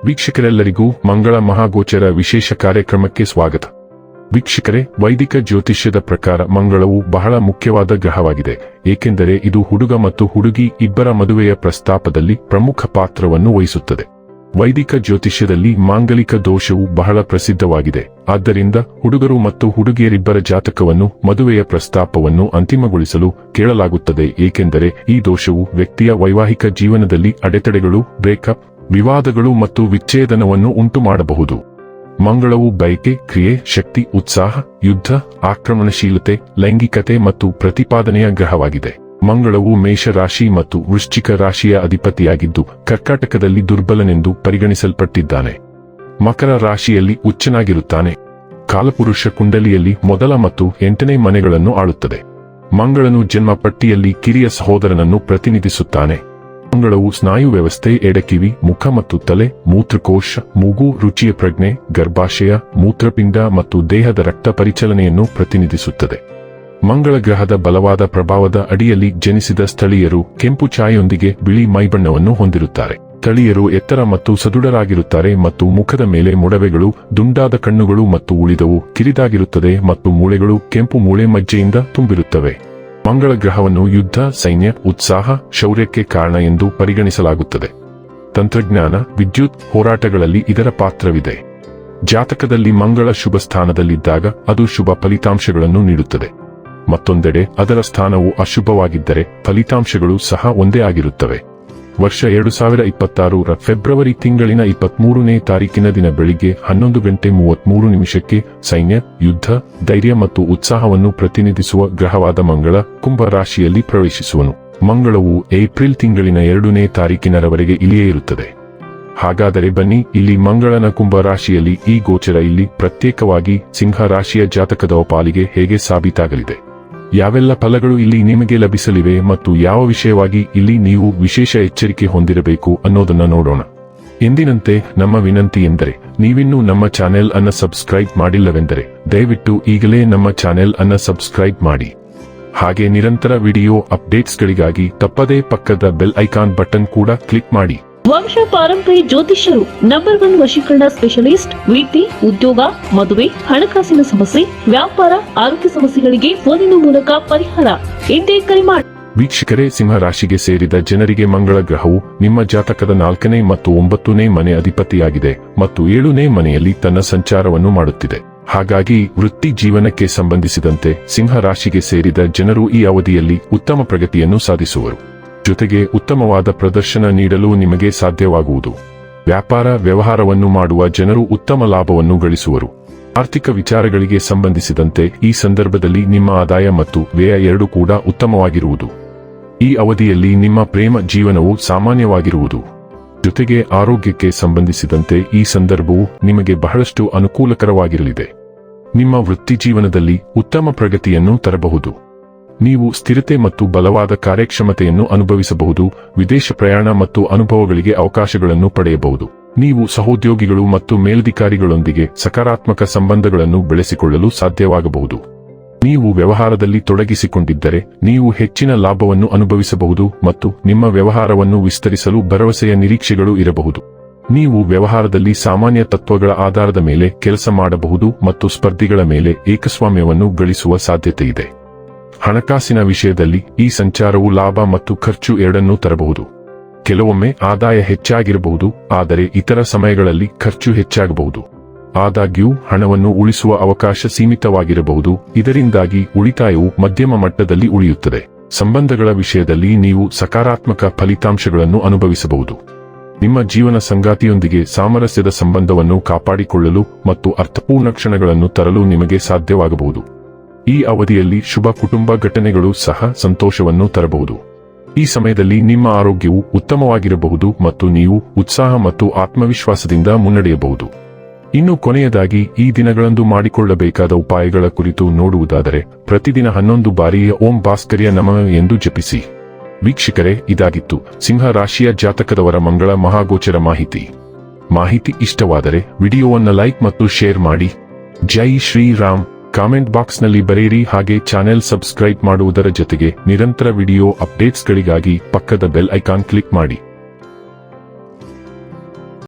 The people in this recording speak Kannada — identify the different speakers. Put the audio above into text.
Speaker 1: ವೀಕ್ಷಕರೆಲ್ಲರಿಗೂ ಮಂಗಳ ಮಹಾಗೋಚರ ವಿಶೇಷ ಕಾರ್ಯಕ್ರಮಕ್ಕೆ ಸ್ವಾಗತ. ವೀಕ್ಷಕರೇ, ವೈದಿಕ ಜ್ಯೋತಿಷ್ಯದ ಪ್ರಕಾರ ಮಂಗಳವು ಬಹಳ ಮುಖ್ಯವಾದ ಗ್ರಹವಾಗಿದೆ, ಏಕೆಂದರೆ ಇದು ಹುಡುಗ ಮತ್ತು ಹುಡುಗಿ ಇಬ್ಬರ ಮದುವೆಯ ಪ್ರಸ್ತಾಪದಲ್ಲಿ ಪ್ರಮುಖ ಪಾತ್ರವನ್ನು ವಹಿಸುತ್ತದೆ. ವೈದಿಕ ಜ್ಯೋತಿಷ್ಯದಲ್ಲಿ ಮಾಂಗಲಿಕ ದೋಷವು ಬಹಳ ಪ್ರಸಿದ್ಧವಾಗಿದೆ. ಆದ್ದರಿಂದ ಹುಡುಗರು ಮತ್ತು ಹುಡುಗಿಯರಿಬ್ಬರ ಜಾತಕವನ್ನು ಮದುವೆಯ ಪ್ರಸ್ತಾಪವನ್ನು ಅಂತಿಮಗೊಳಿಸಲು ಕೇಳಲಾಗುತ್ತದೆ, ಏಕೆಂದರೆ ಈ ದೋಷವು ವ್ಯಕ್ತಿಯ ವೈವಾಹಿಕ ಜೀವನದಲ್ಲಿ ಅಡೆತಡೆಗಳು, ಬ್ರೇಕಪ್, ವಿವಾದಗಳು ಮತ್ತು ವಿಚ್ಛೇದನವನ್ನು ಉಂಟುಮಾಡಬಹುದು. ಮಂಗಳವು ಬಯಕೆ, ಕ್ರಿಯೆ, ಶಕ್ತಿ, ಉತ್ಸಾಹ, ಯುದ್ಧ, ಆಕ್ರಮಣಶೀಲತೆ, ಲೈಂಗಿಕತೆ ಮತ್ತು ಪ್ರತಿಪಾದನೆಯ ಗ್ರಹವಾಗಿದೆ. ಮಂಗಳವು ಮೇಷ ರಾಶಿ ಮತ್ತು ವೃಶ್ಚಿಕ ರಾಶಿಯ ಅಧಿಪತಿಯಾಗಿದ್ದು ಕರ್ಕಾಟಕದಲ್ಲಿ ದುರ್ಬಲನೆಂದು ಪರಿಗಣಿಸಲ್ಪಟ್ಟಿದ್ದಾನೆ. ಮಕರ ರಾಶಿಯಲ್ಲಿ ಉಚ್ಚನಾಗಿರುತ್ತಾನೆ. ಕಾಲಪುರುಷ ಕುಂಡಲಿಯಲ್ಲಿ ಮೊದಲ ಮತ್ತು 8ನೇ ಮನೆಗಳನ್ನು ಆಳುತ್ತದೆ. ಮಂಗಳನು ಜನ್ಮ ಪಟ್ಟಿಯಲ್ಲಿ ಕಿರಿಯ ಸಹೋದರನನ್ನು ಪ್ರತಿನಿಧಿಸುತ್ತಾನೆ. ಮಂಗಳವು ಸ್ನಾಯು ವ್ಯವಸ್ಥೆ, ಎಡಕಿವಿ, ಮುಖ ಮತ್ತು ತಲೆ, ಮೂತ್ರಕೋಶ, ಮೂಗು, ರುಚಿಯ ಪ್ರಜ್ಞೆ, ಗರ್ಭಾಶಯ, ಮೂತ್ರಪಿಂಡ ಮತ್ತು ದೇಹದ ರಕ್ತ ಪರಿಚಲನೆಯನ್ನು ಪ್ರತಿನಿಧಿಸುತ್ತದೆ. ಮಂಗಳ ಗ್ರಹದ ಬಲವಾದ ಪ್ರಭಾವದ ಅಡಿಯಲ್ಲಿ ಜನಿಸಿದ ಸ್ಥಳೀಯರು ಕೆಂಪು ಛಾಯೆಯೊಂದಿಗೆ ಬಿಳಿ ಮೈಬಣ್ಣವನ್ನು ಹೊಂದಿರುತ್ತಾರೆ. ಸ್ಥಳೀಯರು ಎತ್ತರ ಮತ್ತು ಸದೃಢರಾಗಿರುತ್ತಾರೆ ಮತ್ತು ಮುಖದ ಮೇಲೆ ಮೊಡವೆಗಳು, ದುಂಡಾದ ಕಣ್ಣುಗಳು ಮತ್ತು ಉಳಿದವು ಕಿರಿದಾಗಿರುತ್ತದೆ ಮತ್ತು ಮೂಳೆಗಳು ಕೆಂಪು ಮೂಳೆ ಮಜ್ಜೆಯಿಂದ ತುಂಬಿರುತ್ತವೆ. ಮಂಗಳ ಗ್ರಹವನ್ನು ಯುದ್ಧ, ಸೈನ್ಯ, ಉತ್ಸಾಹ, ಶೌರ್ಯಕ್ಕೆ ಕಾರಣ ಎಂದು ಪರಿಗಣಿಸಲಾಗುತ್ತದೆ. ತಂತ್ರಜ್ಞಾನ, ವಿದ್ಯುತ್, ಹೋರಾಟಗಳಲ್ಲಿ ಇದರ ಪಾತ್ರವಿದೆ. ಜಾತಕದಲ್ಲಿ ಮಂಗಳ ಶುಭ ಸ್ಥಾನದಲ್ಲಿದ್ದಾಗ ಅದು ಶುಭ ಫಲಿತಾಂಶಗಳನ್ನು ನೀಡುತ್ತದೆ. ಮತ್ತೊಂದೆಡೆ ಅದರ ಸ್ಥಾನವು ಅಶುಭವಾಗಿದ್ದರೆ ಫಲಿತಾಂಶಗಳು ಸಹ ಒಂದೇ ಆಗಿರುತ್ತವೆ. ವರ್ಷ 2026ರ ಫೆಬ್ರವರಿ ತಿಂಗಳಿನ 23ನೇ ತಾರೀಕಿನ ದಿನ ಬೆಳಿಗ್ಗೆ 11:33 ಸೈನ್ಯ, ಯುದ್ಧ, ಧೈರ್ಯ ಮತ್ತು ಉತ್ಸಾಹವನ್ನು ಪ್ರತಿನಿಧಿಸುವ ಗ್ರಹವಾದ ಮಂಗಳ ಕುಂಭ ರಾಶಿಯಲ್ಲಿ ಪ್ರವೇಶಿಸುವನು. ಮಂಗಳವು ಏಪ್ರಿಲ್ ತಿಂಗಳಿನ 2ನೇ ತಾರೀಕಿನವರೆಗೆ ಇಲ್ಲಿಯೇ ಇರುತ್ತದೆ. ಹಾಗಾದರೆ ಬನ್ನಿ, ಇಲ್ಲಿ ಮಂಗಳನ ಕುಂಭ ರಾಶಿಯಲ್ಲಿ ಈ ಗೋಚರ ಇಲ್ಲಿ ಪ್ರತ್ಯೇಕವಾಗಿ ಸಿಂಹ ರಾಶಿಯ ಜಾತಕದ ಪಾಲಿಗೆ ಹೇಗೆ ಸಾಬೀತಾಗಲಿದೆ, ಯಾವೆಲ್ಲ ಫಲಗಳು ಇಲ್ಲಿ ನಿಮಗೆ ಲಭಿಸಲಿವೆ ಮತ್ತು ಯಾವ ವಿಷಯವಾಗಿ ಇಲ್ಲಿ ನೀವು ವಿಶೇಷ ಎಚ್ಚರಿಕೆ ಹೊಂದಿರಬೇಕು ಅನ್ನೋದನ್ನ ನೋಡೋಣ. ಎಂದಿನಂತೆ ನಮ್ಮ ವಿನಂತಿ ಎಂದರೆ, ನೀವಿನ್ನೂ ನಮ್ಮ ಚಾನೆಲ್ ಅನ್ನು ಸಬ್ಸ್ಕ್ರೈಬ್ ಮಾಡಿಲ್ಲವೆಂದರೆ ದಯವಿಟ್ಟು ಈಗಲೇ ನಮ್ಮ ಚಾನೆಲ್ ಅನ್ನು ಸಬ್ಸ್ಕ್ರೈಬ್ ಮಾಡಿ. ಹಾಗೆ ನಿರಂತರ ವಿಡಿಯೋ ಅಪ್ಡೇಟ್ಸ್ಗಳಿಗಾಗಿ ತಪ್ಪದೇ ಪಕ್ಕದ ಬೆಲ್ ಐಕಾನ್ ಬಟನ್ ಕೂಡ ಕ್ಲಿಕ್ ಮಾಡಿ.
Speaker 2: ವಂಶ ಪಾರಂಪರ್ಯ ಜ್ಯೋತಿಷ್ಯರು ನಂಬರ್ 1 ವಶೀಕರಣ ಸ್ಪೆಷಲಿಸ್ಟ್. ವೃತ್ತಿ, ಉದ್ಯೋಗ, ಮದುವೆ, ಹಣಕಾಸಿನ ಸಮಸ್ಯೆ, ವ್ಯಾಪಾರ, ಆರೋಗ್ಯ ಸಮಸ್ಯೆಗಳಿಗೆ ಫೋನಿನ ಮೂಲಕ ಪರಿಹಾರ. ಇಂದೇ ಕರೆ ಮಾಡಿ.
Speaker 1: ವೀಕ್ಷಕರೇ, ಸಿಂಹ ರಾಶಿಗೆ ಸೇರಿದ ಜನರಿಗೆ ಮಂಗಳ ಗ್ರಹವು ನಿಮ್ಮ ಜಾತಕದ 4ನೇ ಮತ್ತು 9ನೇ ಮನೆ ಅಧಿಪತಿಯಾಗಿದೆ ಮತ್ತು 7ನೇ ಮನೆಯಲ್ಲಿ ತನ್ನ ಸಂಚಾರವನ್ನು ಮಾಡುತ್ತಿದೆ. ಹಾಗಾಗಿ ವೃತ್ತಿ ಜೀವನಕ್ಕೆ ಸಂಬಂಧಿಸಿದಂತೆ ಸಿಂಹ ರಾಶಿಗೆ ಸೇರಿದ ಜನರು ಈ ಅವಧಿಯಲ್ಲಿ ಉತ್ತಮ ಪ್ರಗತಿಯನ್ನು ಸಾಧಿಸುವರು. ಜೊತೆಗೆ ಉತ್ತಮವಾದ ಪ್ರದರ್ಶನ ನೀಡಲು ನಿಮಗೆ ಸಾಧ್ಯವಾಗುವುದು. ವ್ಯಾಪಾರ ವ್ಯವಹಾರವನ್ನು ಮಾಡುವ ಜನರು ಉತ್ತಮ ಲಾಭವನ್ನು ಗಳಿಸುವರು. ಆರ್ಥಿಕ ವಿಚಾರಗಳಿಗೆ ಸಂಬಂಧಿಸಿದಂತೆ ಈ ಸಂದರ್ಭದಲ್ಲಿ ನಿಮ್ಮ ಆದಾಯ ಮತ್ತು ವ್ಯಯ ಎರಡೂ ಕೂಡ ಉತ್ತಮವಾಗಿರುವುದು. ಈ ಅವಧಿಯಲ್ಲಿ ನಿಮ್ಮ ಪ್ರೇಮ ಜೀವನವು ಸಾಮಾನ್ಯವಾಗಿರುವುದು. ಜೊತೆಗೆ ಆರೋಗ್ಯಕ್ಕೆ ಸಂಬಂಧಿಸಿದಂತೆ ಈ ಸಂದರ್ಭವು ನಿಮಗೆ ಬಹಳಷ್ಟು ಅನುಕೂಲಕರವಾಗಿರಲಿದೆ. ನಿಮ್ಮ ವೃತ್ತಿ ಜೀವನದಲ್ಲಿ ಉತ್ತಮ ಪ್ರಗತಿಯನ್ನು ತರಬಹುದು. ನೀವು ಸ್ಥಿರತೆ ಮತ್ತು ಬಲವಾದ ಕಾರ್ಯಕ್ಷಮತೆಯನ್ನು ಅನುಭವಿಸಬಹುದು. ವಿದೇಶ ಪ್ರಯಾಣ ಮತ್ತು ಅನುಭವಗಳಿಗೆ ಅವಕಾಶಗಳನ್ನು ಪಡೆಯಬಹುದು. ನೀವು ಸಹೋದ್ಯೋಗಿಗಳು ಮತ್ತು ಮೇಲಧಿಕಾರಿಗಳೊಂದಿಗೆ ಸಕಾರಾತ್ಮಕ ಸಂಬಂಧಗಳನ್ನು ಬೆಳೆಸಿಕೊಳ್ಳಲು ಸಾಧ್ಯವಾಗಬಹುದು. ನೀವು ವ್ಯವಹಾರದಲ್ಲಿ ತೊಡಗಿಸಿಕೊಂಡಿದ್ದರೆ ನೀವು ಹೆಚ್ಚಿನ ಲಾಭವನ್ನು ಅನುಭವಿಸಬಹುದು ಮತ್ತು ನಿಮ್ಮ ವ್ಯವಹಾರವನ್ನು ವಿಸ್ತರಿಸಲು ಭರವಸೆಯ ನಿರೀಕ್ಷೆಗಳು ಇರಬಹುದು. ನೀವು ವ್ಯವಹಾರದಲ್ಲಿ ಸಾಮಾನ್ಯ ತತ್ವಗಳ ಆಧಾರದ ಮೇಲೆ ಕೆಲಸ ಮಾಡಬಹುದು ಮತ್ತು ಸ್ಪರ್ಧಿಗಳ ಮೇಲೆ ಏಕಸ್ವಾಮ್ಯವನ್ನು ಗಳಿಸುವ ಸಾಧ್ಯತೆಯಿದೆ. ಹಣಕಾಸಿನ ವಿಷಯದಲ್ಲಿ ಈ ಸಂಚಾರವು ಲಾಭ ಮತ್ತು ಖರ್ಚು ಎರಡನ್ನೂ ತರಬಹುದು. ಕೆಲವೊಮ್ಮೆ ಆದಾಯ ಹೆಚ್ಚಾಗಿರಬಹುದು, ಆದರೆ ಇತರ ಸಮಯಗಳಲ್ಲಿ ಖರ್ಚು ಹೆಚ್ಚಾಗಬಹುದು. ಆದಾಗ್ಯೂ ಹಣವನ್ನು ಉಳಿಸುವ ಅವಕಾಶ ಸೀಮಿತವಾಗಿರಬಹುದು, ಇದರಿಂದಾಗಿ ಉಳಿತಾಯವು ಮಧ್ಯಮ ಮಟ್ಟದಲ್ಲಿ ಉಳಿಯುತ್ತದೆ. ಸಂಬಂಧಗಳ ವಿಷಯದಲ್ಲಿ ನೀವು ಸಕಾರಾತ್ಮಕ ಫಲಿತಾಂಶಗಳನ್ನು ಅನುಭವಿಸಬಹುದು. ನಿಮ್ಮ ಜೀವನ ಸಂಗಾತಿಯೊಂದಿಗೆ ಸಾಮರಸ್ಯದ ಸಂಬಂಧವನ್ನು ಕಾಪಾಡಿಕೊಳ್ಳಲು ಮತ್ತು ಅರ್ಥಪೂರ್ಣ ಕ್ಷಣಗಳನ್ನು ತರಲು ನಿಮಗೆ ಸಾಧ್ಯವಾಗಬಹುದು. ಈ ಅವಧಿಯಲ್ಲಿ ಶುಭ ಕುಟುಂಬ ಘಟನೆಗಳು ಸಹ ಸಂತೋಷವನ್ನು ತರಬಹುದು. ಈ ಸಮಯದಲ್ಲಿ ನಿಮ್ಮ ಆರೋಗ್ಯವು ಉತ್ತಮವಾಗಿರಬಹುದು ಮತ್ತು ನೀವು ಉತ್ಸಾಹ ಮತ್ತು ಆತ್ಮವಿಶ್ವಾಸದಿಂದ ಮುನ್ನಡೆಯಬಹುದು. ಇನ್ನು ಕೊನೆಯದಾಗಿ ಈ ದಿನಗಳಂದು ಮಾಡಿಕೊಳ್ಳಬೇಕಾದ ಉಪಾಯಗಳ ಕುರಿತು ನೋಡುವುದಾದರೆ, ಪ್ರತಿದಿನ 11 ಬಾರಿ ಓಂ ಭಾಸ್ಕರ್ಯ ನಮಃ ಎಂದು ಜಪಿಸಿ. ವೀಕ್ಷಕರೇ, ಇದಾಗಿತ್ತು ಸಿಂಹ ರಾಶಿಯ ಜಾತಕದವರ ಮಂಗಳ ಮಹಾಗೋಚರ ಮಾಹಿತಿ ಇಷ್ಟವಾದರೆ ವಿಡಿಯೋವನ್ನು ಲೈಕ್ ಮತ್ತು ಶೇರ್ ಮಾಡಿ. ಜೈ ಶ್ರೀರಾಮ್. ಕಾಮೆಂಟ್ ಬಾಕ್ಸ್ನಲ್ಲಿ ಬರೆಯಿರಿ. ಹಾಗೆ ಚಾನೆಲ್ ಸಬ್ಸ್ಕ್ರೈಬ್ ಮಾಡುವುದರ ಜೊತೆಗೆ ನಿರಂತರ ವಿಡಿಯೋ ಅಪ್ಡೇಟ್ಸ್ಗಳಿಗಾಗಿ ಪಕ್ಕದ ಬೆಲ್ ಐಕಾನ್ ಕ್ಲಿಕ್ ಮಾಡಿ.